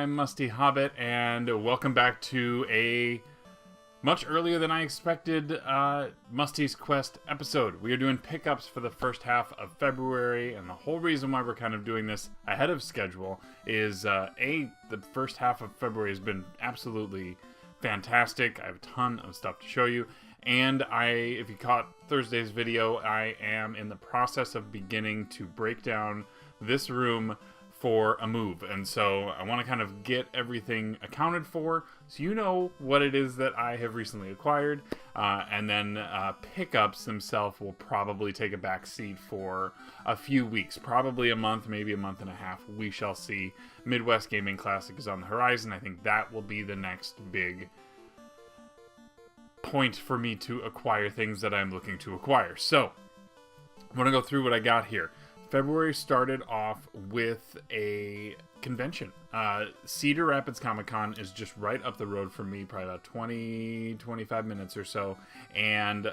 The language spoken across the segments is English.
I'm Musty Hobbit, and welcome back to a much earlier than I expected Musty's Quest episode. We are doing pickups for the first half of February, and the whole reason why we're kind of doing this ahead of schedule is, the first half of February has been absolutely fantastic. I have a ton of stuff to show you, and if you caught Thursday's video, I am in the process of beginning to break down this room for a move, and so I want to kind of get everything accounted for so you know what it is that I have recently acquired, and then pickups themselves will probably take a back seat for a few weeks, probably a month, maybe a month and a half. We shall see. Midwest Gaming Classic is on the horizon. I think that will be the next big point for me to acquire things that I'm looking to acquire. So I'm going to go through what I got here. February started off with a convention. Cedar Rapids Comic Con is just right up the road from me, probably about 20-25 minutes or so, and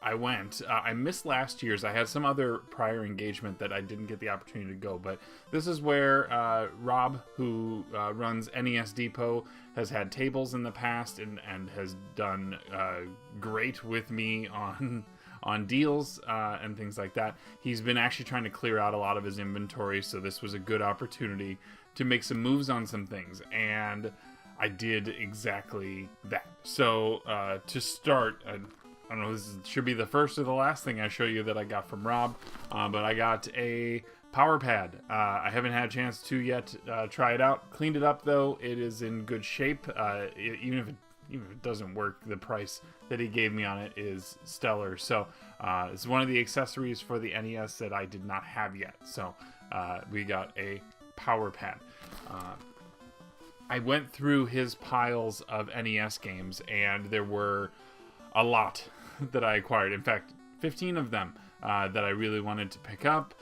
I went. I missed last year's. I had some other prior engagement that I didn't get the opportunity to go, but this is where Rob, who runs NES Depot, has had tables in the past and has done great with me on deals and things like that. He's been actually trying to clear out a lot of his inventory, so this was a good opportunity to make some moves on some things, and I did exactly that. So to start, I don't know, this should be the first or the last thing I show you that I got from Rob, but I got a power pad. I haven't had a chance to yet try it out. Cleaned it up though. It is in good shape. Even if it doesn't work, the price that he gave me on it is stellar. So it's one of the accessories for the NES that I did not have yet. So we got a power pad. I went through his piles of NES games, and there were a lot that I acquired. In fact, 15 of them that I really wanted to pick up.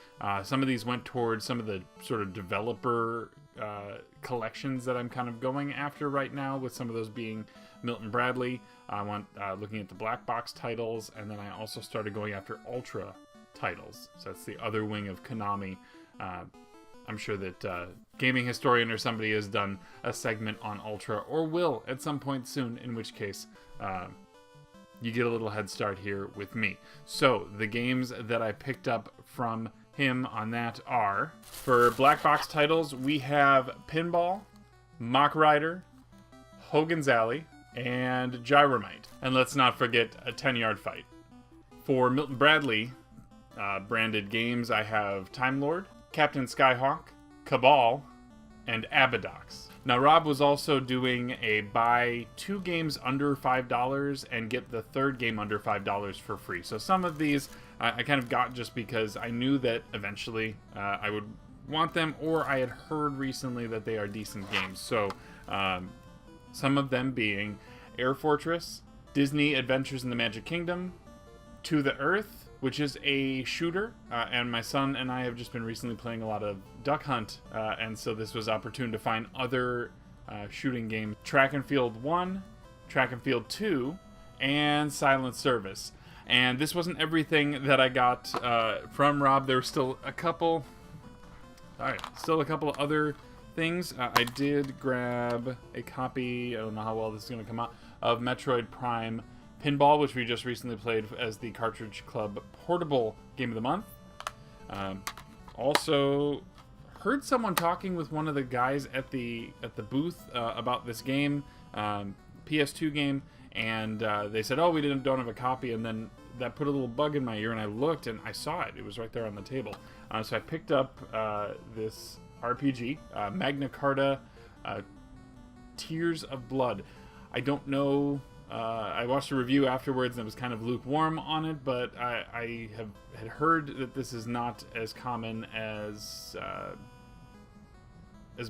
Some of these went towards some of the sort of developer collections that I'm kind of going after right now, with some of those being Milton Bradley. I want looking at the black box titles, and then I also started going after Ultra titles. So that's the other wing of Konami. I'm sure that Gaming Historian or somebody has done a segment on Ultra, or will at some point soon, in which case you get a little head start here with me. So the games that I picked up from him on that are, for black box titles, we have Pinball, Mock Rider, Hogan's Alley, and Gyromite. And let's not forget a 10-yard fight. For Milton Bradley branded games, I have Time Lord, Captain Skyhawk, Cabal, and Abadox. Now, Rob was also doing a buy 2 games under $5 and get the third game under $5 for free. So some of these I kind of got just because I knew that eventually I would want them, or I had heard recently that they are decent games. So some of them being Air Fortress, Disney Adventures in the Magic Kingdom, To the Earth, which is a shooter, and my son and I have just been recently playing a lot of Duck Hunt, and so this was opportune to find other shooting games. Track and Field 1, Track and Field 2, and Silent Service. And this wasn't everything that I got from Rob. There were still a couple of other things. I did grab a copy, I don't know how well this is going to come out, of Metroid Prime Pinball, which we just recently played as the Cartridge Club Portable Game of the Month. Also heard someone talking with one of the guys at the booth about this game, PS2 game, and they said, "Oh, we don't have a copy," and then that put a little bug in my ear, and I looked and I saw it. It was right there on the table. So I picked up this RPG, Magna Carta Tears of Blood. I don't know. I watched a review afterwards and it was kind of lukewarm on it, but I had heard that this is not as common as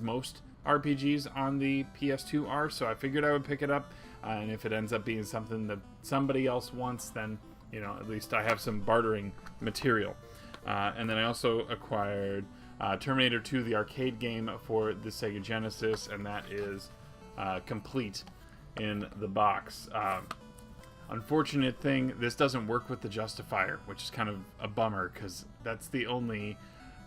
most RPGs on the PS2 are, so I figured I would pick it up, and if it ends up being something that somebody else wants, then, you know, at least I have some bartering material. And then I also acquired Terminator 2, the arcade game for the Sega Genesis, and that is complete in the box. Unfortunate thing, this doesn't work with the Justifier, which is kind of a bummer, because that's the only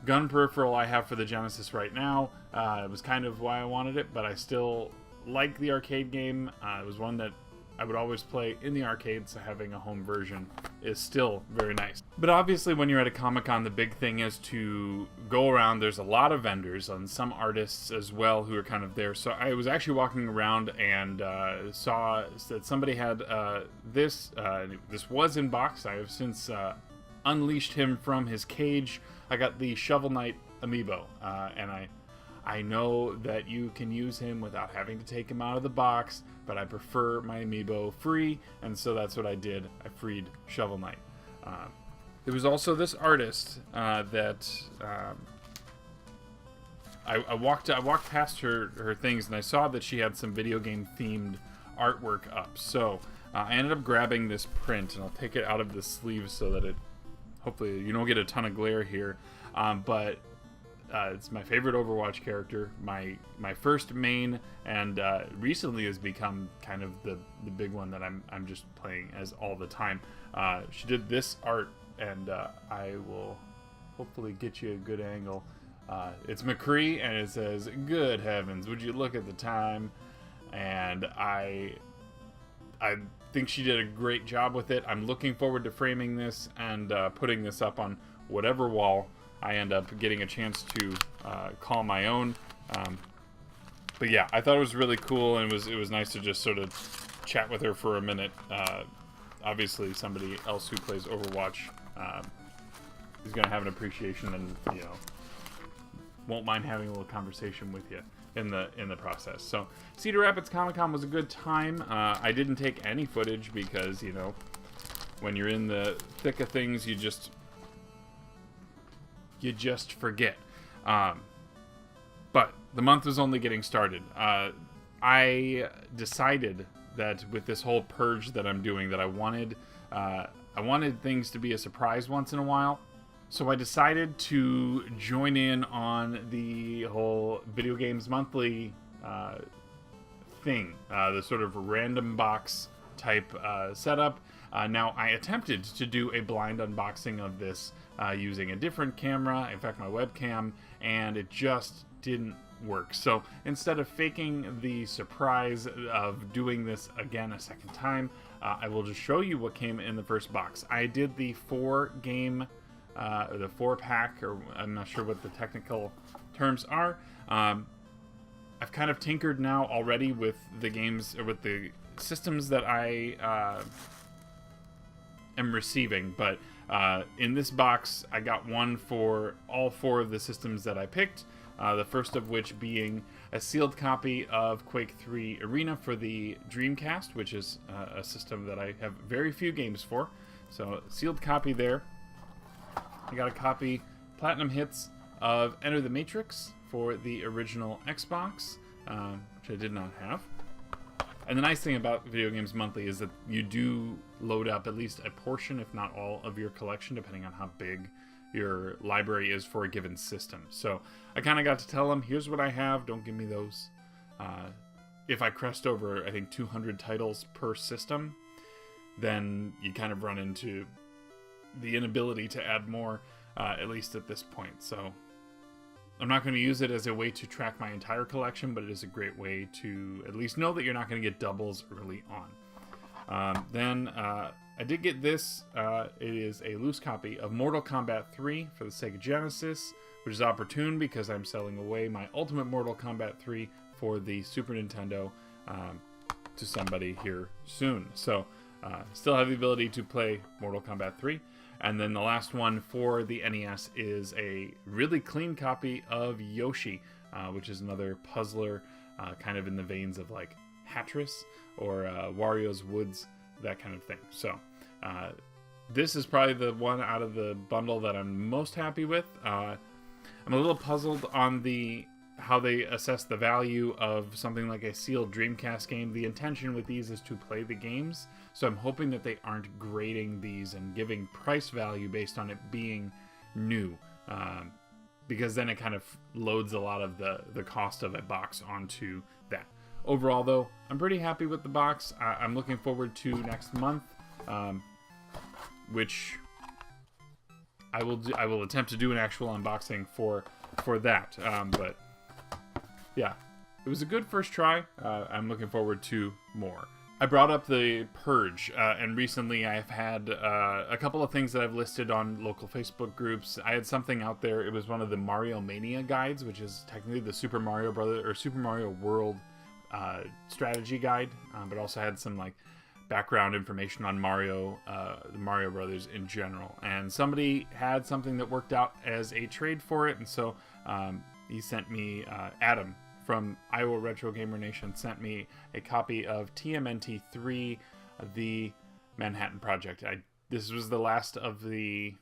gun peripheral I have for the Genesis right now. It was kind of why I wanted it, but I still like the arcade game. It was one that I would always play in the arcade, so having a home version is still very nice. But obviously when you're at a Comic-Con, the big thing is to go around. There's a lot of vendors and some artists as well who are kind of there. So I was actually walking around and saw that somebody had this. This was in box. I have since unleashed him from his cage. I got the Shovel Knight amiibo, and I know that you can use him without having to take him out of the box, but I prefer my amiibo free, and so that's what I did. I freed Shovel Knight. There was also this artist that I walked past her things, and I saw that she had some video game themed artwork up. So I ended up grabbing this print, and I'll take it out of the sleeve so that hopefully you don't get a ton of glare here. But it's my favorite Overwatch character, my first main, and recently has become kind of the big one that I'm just playing as all the time. She did this art, and I will hopefully get you a good angle. It's McCree, and it says, "Good heavens, would you look at the time?" And I think she did a great job with it. I'm looking forward to framing this and putting this up on whatever wall I end up getting a chance to call my own. But yeah, I thought it was really cool, and it was nice to just sort of chat with her for a minute. Obviously, somebody else who plays Overwatch is going to have an appreciation, and won't mind having a little conversation with you in the process. So Cedar Rapids Comic-Con was a good time. I didn't take any footage because when you're in the thick of things, you just forget. But the month was only getting started. I decided that with this whole purge that I'm doing, that I wanted things to be a surprise once in a while. So I decided to join in on the whole Video Games Monthly thing, the sort of random box type setup. Now, I attempted to do a blind unboxing of this using a different camera, in fact my webcam, and it just didn't work. So instead of faking the surprise of doing this again a second time, I will just show you what came in the first box. I did the 4-game, or the 4-pack, or I'm not sure what the technical terms are. I've kind of tinkered now already with the games, or with the systems that I am receiving, but in this box I got one for all 4 of the systems that I picked, the first of which being a sealed copy of Quake 3 Arena for the Dreamcast, which is a system that I have very few games for, so sealed copy there. I got a copy, Platinum Hits, of Enter the Matrix for the original Xbox, which I did not have. And the nice thing about Video Games Monthly is that you do load up at least a portion, if not all, of your collection, depending on how big your library is for a given system. So I kind of got to tell them, here's what I have, don't give me those. If I crest over, I think, 200 titles per system, then you kind of run into the inability to add more, at least at this point. So I'm not going to use it as a way to track my entire collection, but it is a great way to at least know that you're not going to get doubles early on. Then I did get this. It is a loose copy of Mortal Kombat 3 for the Sega Genesis, which is opportune because I'm selling away my Ultimate Mortal Kombat 3 for the Super Nintendo to somebody here soon. So still have the ability to play Mortal Kombat 3. And then the last one for the NES is a really clean copy of Yoshi, which is another puzzler, kind of in the veins of like Hatris or Wario's Woods, that kind of thing. So this is probably the one out of the bundle that I'm most happy with. I'm a little puzzled on how they assess the value of something like a sealed Dreamcast game. The intention with these is to play the games, so I'm hoping that they aren't grading these and giving price value based on it being new, because then it kind of loads a lot of the cost of a box onto that. Overall, though, I'm pretty happy with the box. I'm looking forward to next month, which I will attempt to do an actual unboxing for that. But yeah, it was a good first try. I'm looking forward to more. I brought up the Purge, and recently I've had a couple of things that I've listed on local Facebook groups. I had something out there. It was one of the Mario Mania guides, which is technically the Super Mario World strategy guide, but also had some like background information on Mario, the Mario Brothers in general. And somebody had something that worked out as a trade for it, and so he sent me Adam from Iowa Retro Gamer Nation sent me a copy of TMNT 3, the Manhattan Project. This was the last of the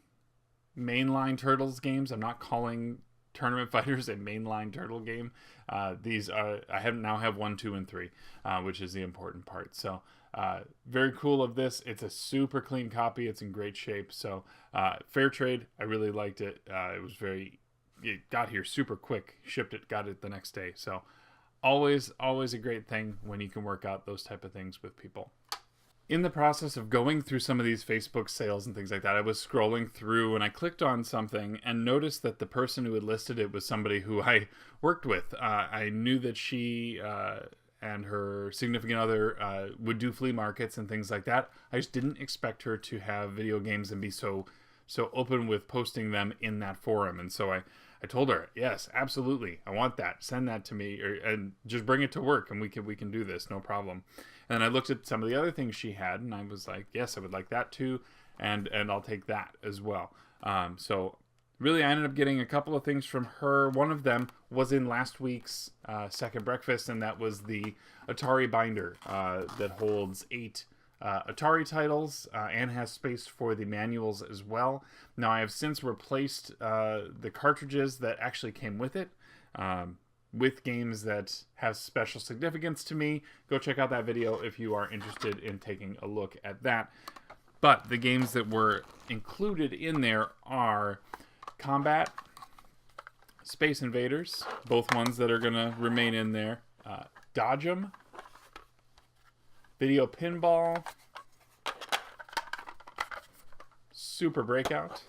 mainline Turtles games. I'm not calling Tournament Fighters a mainline Turtle game. These are, now have 1, 2, and 3, which is the important part. So very cool of this. It's a super clean copy. It's in great shape. So fair trade. I really liked it. It got here super quick, shipped it, got it the next day. So always a great thing when you can work out those type of things with people. In the process of going through some of these Facebook sales and things like that, I was scrolling through and I clicked on something and noticed that the person who had listed it was somebody who I worked with. I knew that she and her significant other would do flea markets and things like that. I just didn't expect her to have video games and be so open with posting them in that forum. And so I told her, yes, absolutely, I want that. Send that to me, and just bring it to work, and we can do this, no problem. And I looked at some of the other things she had, and I was like, yes, I would like that too, and I'll take that as well. So really, I ended up getting a couple of things from her. One of them was in last week's Second Breakfast, and that was the Atari binder that holds 8 Atari titles and has space for the manuals as well. Now I have since replaced the cartridges that actually came with it with games that have special significance to me. Go check out that video if you are interested in taking a look at that. But the games that were included in there are Combat, Space Invaders, both ones that are going to remain in there, Dodge 'em, Video Pinball, Super Breakout,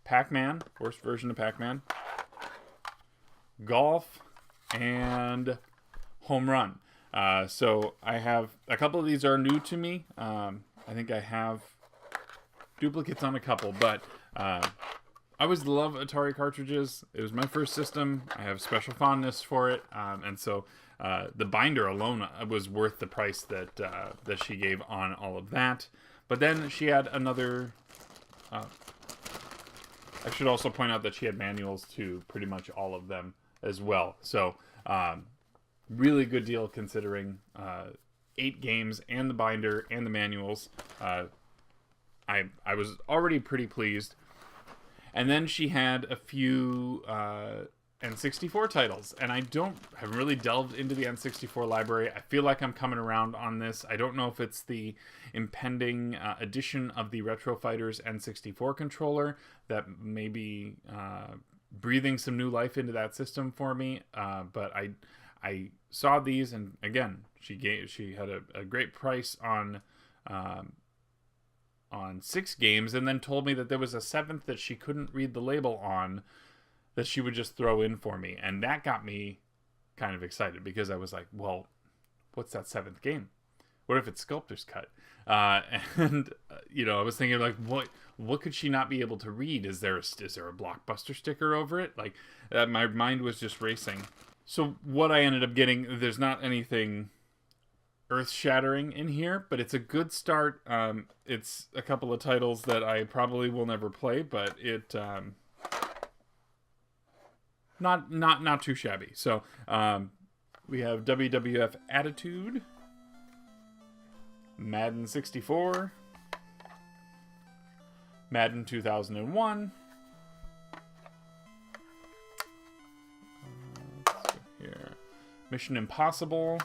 Pac-Man, worst version of Pac-Man, Golf, and Home Run. So I have a couple of these are new to me. I think I have duplicates on a couple, but I always love Atari cartridges. It was my first system. I have special fondness for it, and so the binder alone was worth the price that she gave on all of that. But then she had another. I should also point out that she had manuals to pretty much all of them as well. So really good deal considering 8 games and the binder and the manuals. I was already pretty pleased. And then she had a few N64 titles, and I haven't really delved into the N64 library. I feel like I'm coming around on this. I don't know if it's the impending addition of the Retro Fighters N64 controller that may be breathing some new life into that system for me. But I saw these, and again, she had a great price on 6 games, and then told me that there was a 7th that she couldn't read the label on that she would just throw in for me. And that got me kind of excited because I was like, well, what's that 7th game? What if it's Sculptor's Cut? And I was thinking like, what could she not be able to read? Is there a Blockbuster sticker over it? Like, my mind was just racing. So what I ended up getting, there's not anything earth-shattering in here, but it's a good start. It's a couple of titles that I probably will never play, but it not too shabby. So we have WWF Attitude, Madden 64, Madden 2001. Let's see here. Mission Impossible.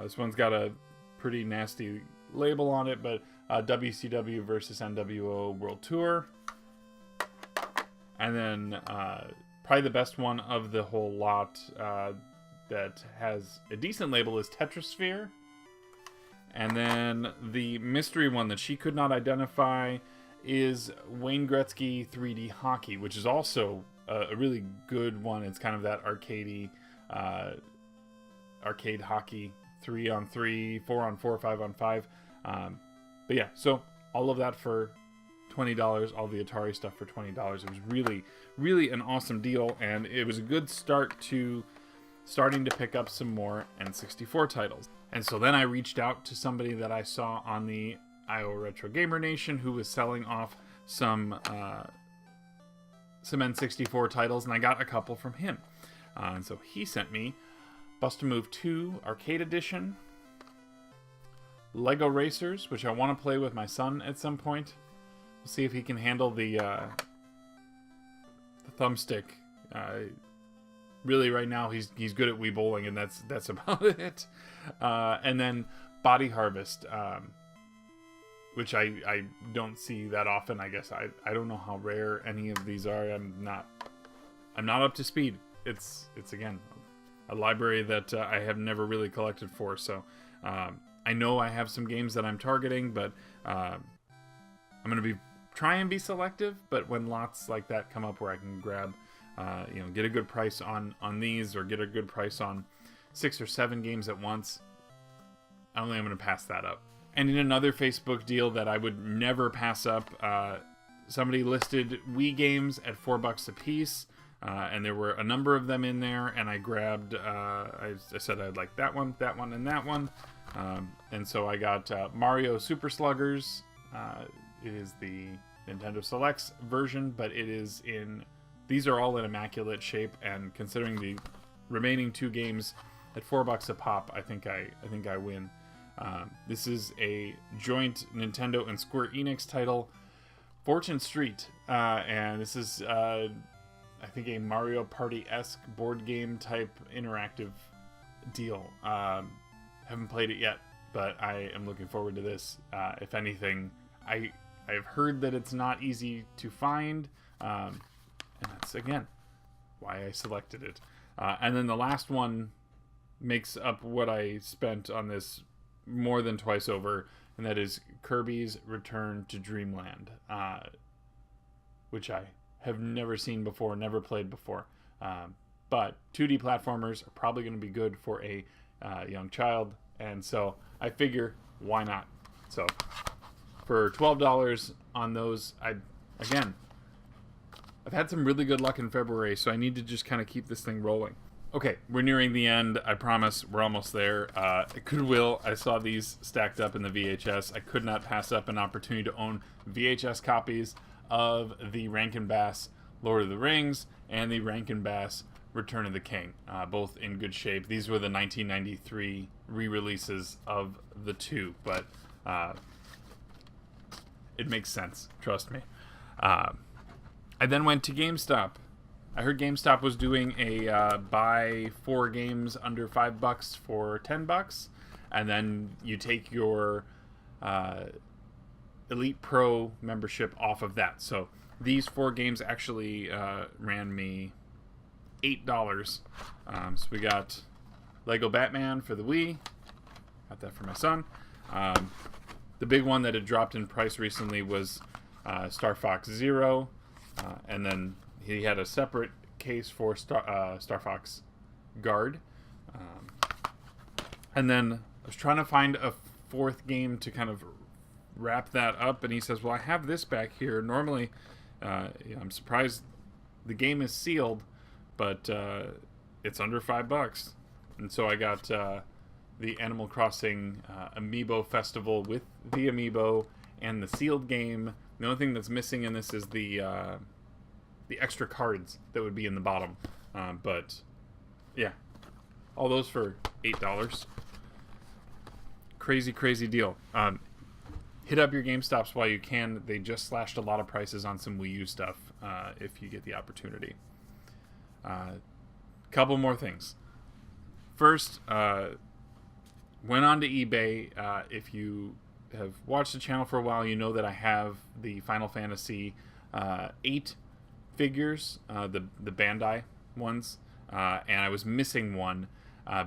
This one's got a pretty nasty label on it, but WCW versus NWO World Tour. And then probably the best one of the whole lot that has a decent label is Tetrasphere. And then the mystery one that she could not identify is Wayne Gretzky 3D Hockey, which is also a really good one. It's kind of that arcade hockey, 3-on-3, 4-on-4, 5-on-5. But yeah, so all of that for $20, all the Atari stuff for $20. It was really, really an awesome deal, and it was a good start to starting to pick up some more N64 titles. And so then I reached out to somebody that I saw on the Iowa Retro Gamer Nation who was selling off some N64 titles, and I got a couple from him. And so he sent me Bust a Move 2 Arcade Edition, Lego Racers, which I want to play with my son at some point. We'll see if he can handle the thumbstick. Really, right now he's good at Wii Bowling, and that's about it. And then Body Harvest, which I don't see that often. I guess I don't know how rare any of these are. I'm not up to speed. It's again a library that I have never really collected for. So I know I have some games that I'm targeting, but I'm gonna try and be selective. But when lots like that come up where I can grab, get a good price on these, or get a good price on 6 or 7 games at once, I'm going to pass that up. And in another Facebook deal that I would never pass up, somebody listed Wii games at $4 a piece, and there were a number of them in there, and I grabbed, I said I'd like that one, and that one, and so I got Mario Super Sluggers. It is the Nintendo Selects version, but these are all in immaculate shape, and considering the remaining 2 games at $4 a pop, I think I win. This is a joint Nintendo and Square Enix title, Fortune Street, and this is I think a Mario Party-esque board game type interactive deal. Haven't played it yet, but I am looking forward to this. If anything, I've heard that it's not easy to find. And that's, again, why I selected it. And then the last one makes up what I spent on this more than twice over, and that is Kirby's Return to Dreamland, which I have never seen before, never played before. But 2D platformers are probably going to be good for a young child, and so I figure, why not? So for $12 on those, I've had some really good luck in February, so I need to just kind of keep this thing rolling. Okay, we're nearing the end. I promise we're almost there. At Goodwill, I saw these stacked up in the VHS. I could not pass up an opportunity to own VHS copies of the Rankin Bass Lord of the Rings and the Rankin Bass Return of the King, both in good shape. These were the 1993 re-releases of the two, but it makes sense, trust me. I then went to GameStop. I heard GameStop was doing a buy 4 games under $5 for $10, and then you take your Elite Pro membership off of that. So these 4 games actually ran me $8. So we got Lego Batman for the Wii. Got that for my son. The big one that had dropped in price recently was Star Fox Zero. And then he had a separate case for Star Fox Guard. And then I was trying to find a 4th game to kind of wrap that up, and he says, well, I have this back here. Normally, I'm surprised the game is sealed, but it's under $5. And so I got the Animal Crossing Amiibo Festival with the Amiibo and the sealed game. The only thing that's missing in this is the extra cards that would be in the bottom. But yeah, all those for $8. Crazy, crazy deal. Hit up your GameStops while you can. They just slashed a lot of prices on some Wii U stuff if you get the opportunity. Couple more things. First, went on to eBay. If you have watched the channel for a while, you know that I have the Final Fantasy 8 figures, the Bandai ones, and I was missing one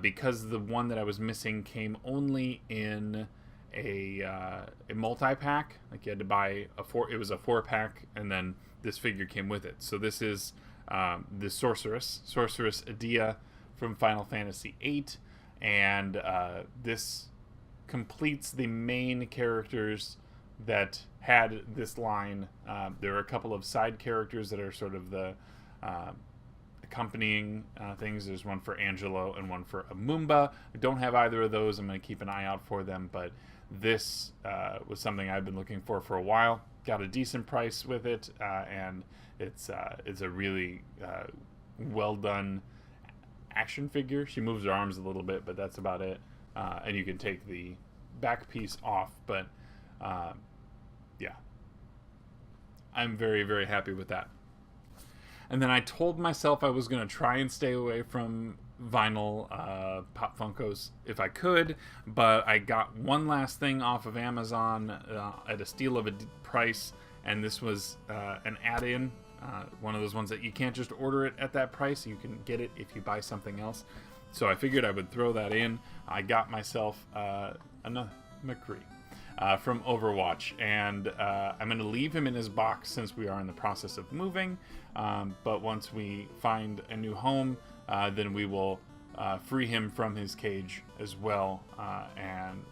because the one that I was missing came only in a multi-pack. Like you had to buy it was a 4-pack, and then this figure came with it. So this is the Sorceress Adia from Final Fantasy VIII, and this completes the main characters that had this line. There are a couple of side characters that are sort of the accompanying things. There's one for Angelo and one for Amumba. I don't have either of those. I'm going to keep an eye out for them, but this was something I've been looking for a while. Got a decent price with it, and it's a really well done action figure. She moves her arms a little bit, but that's about it. And you can take the back piece off, but yeah, I'm very, very happy with that. And then I told myself I was going to try and stay away from vinyl Pop Funkos if I could, but I got one last thing off of Amazon at a steal of a price, and this was an add-in, one of those ones that you can't just order it at that price. You can get it if you buy something else. So I figured I would throw that in. I got myself another McCree from Overwatch, and I'm going to leave him in his box since we are in the process of moving, but once we find a new home, then we will free him from his cage as well. And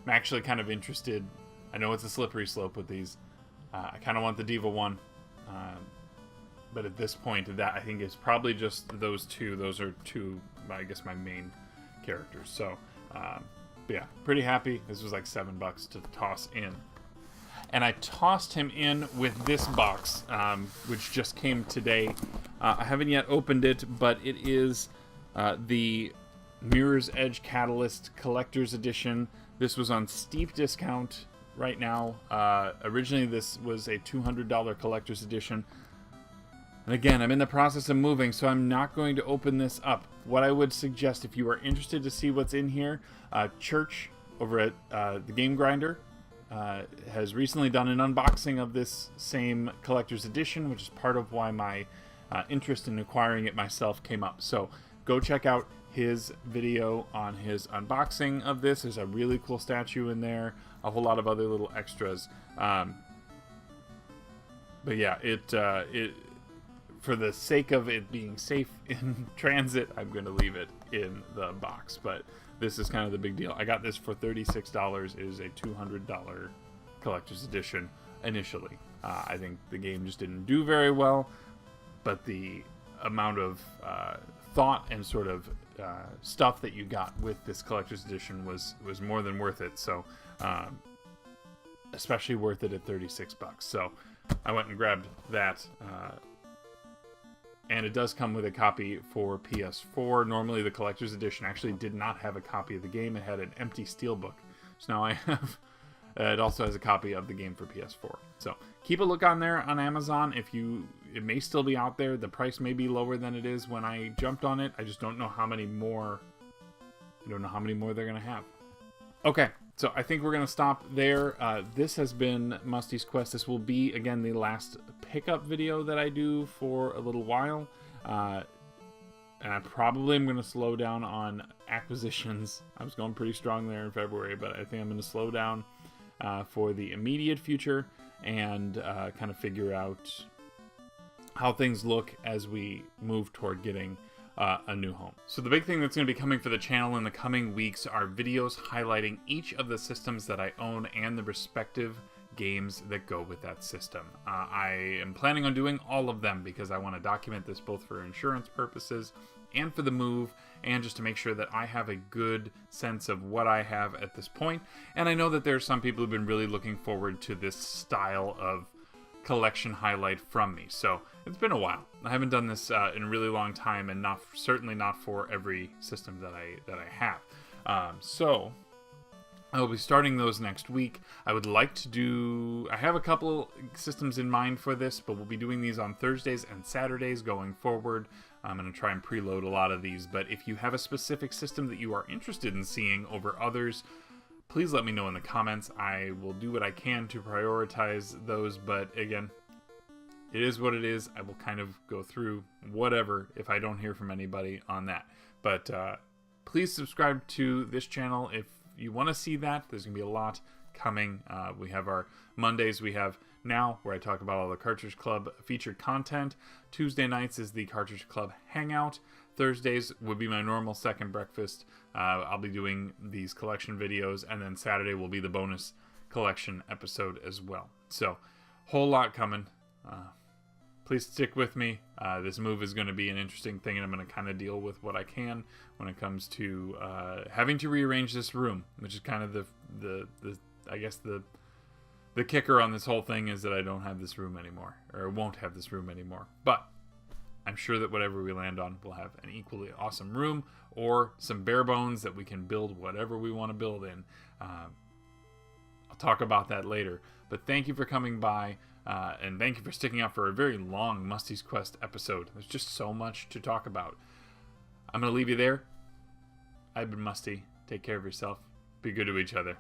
I'm actually kind of interested. I know it's a slippery slope with these. I kind of want the Diva one, but at this point, that I think is probably just those two. Those are two, I guess, my main characters. So yeah, pretty happy. This was like $7 to toss in. And I tossed him in with this box, which just came today. I haven't yet opened it, but it is the Mirror's Edge Catalyst Collector's Edition. This was on steep discount right now. Originally, this was a $200 Collector's Edition. And again, I'm in the process of moving, so I'm not going to open this up. What I would suggest, if you are interested to see what's in here, Church over at the Game Grinder has recently done an unboxing of this same collector's edition, which is part of why my interest in acquiring it myself came up. So go check out his video on his unboxing of this. There's a really cool statue in there, a whole lot of other little extras. But yeah, it for the sake of it being safe in transit, I'm going to leave it in the box. But this is kind of the big deal. I got this for $36. It is a $200 collector's edition initially. I think the game just didn't do very well, but the amount of thought and sort of stuff that you got with this collector's edition was more than worth it. So especially worth it at $36. So I went and grabbed that. And it does come with a copy for PS4. Normally the collector's edition actually did not have a copy of the game. It had an empty steelbook. So now I have... it also has a copy of the game for PS4. So keep a look on there on Amazon. It may still be out there. The price may be lower than it is when I jumped on it. I just don't know how many more... I don't know how many more they're going to have. Okay. So I think we're going to stop there. This has been Musty's Quest. This will be, again, the last pickup video that I do for a little while. And I probably am going to slow down on acquisitions. I was going pretty strong there in February, but I think I'm going to slow down for the immediate future and kind of figure out how things look as we move toward getting a new home. So the big thing that's going to be coming for the channel in the coming weeks are videos highlighting each of the systems that I own and the respective games that go with that system. I am planning on doing all of them because I want to document this both for insurance purposes and for the move, and just to make sure that I have a good sense of what I have at this point. And I know that there are some people who've been really looking forward to this style of collection highlight from me. So it's been a while. I haven't done this in a really long time, and certainly not for every system that I have. So I will be starting those next week. I would like to do... I have a couple systems in mind for this, but we'll be doing these on Thursdays and Saturdays going forward. I'm going to try and preload a lot of these, but if you have a specific system that you are interested in seeing over others, please let me know in the comments. I will do what I can to prioritize those, but again, it is what it is. I will kind of go through whatever if I don't hear from anybody on that. But please subscribe to this channel if you want to see that, there's going to be a lot coming. We have our Mondays, we have now, where I talk about all the Cartridge Club featured content. Tuesday nights is the Cartridge Club Hangout. Thursdays would be my normal second breakfast. I'll be doing these collection videos, and then Saturday will be the bonus collection episode as well. So, whole lot coming. Please stick with me. This move is going to be an interesting thing, and I'm going to kind of deal with what I can when it comes to having to rearrange this room, which is kind of the I guess the kicker on this whole thing is that I don't have this room anymore, or won't have this room anymore. But I'm sure that whatever we land on, we'll have an equally awesome room, or some bare bones that we can build whatever we want to build in. I'll talk about that later. But thank you for coming by, and thank you for sticking out for a very long Musty's Quest episode. There's just so much to talk about. I'm going to leave you there. I've been Musty. Take care of yourself. Be good to each other.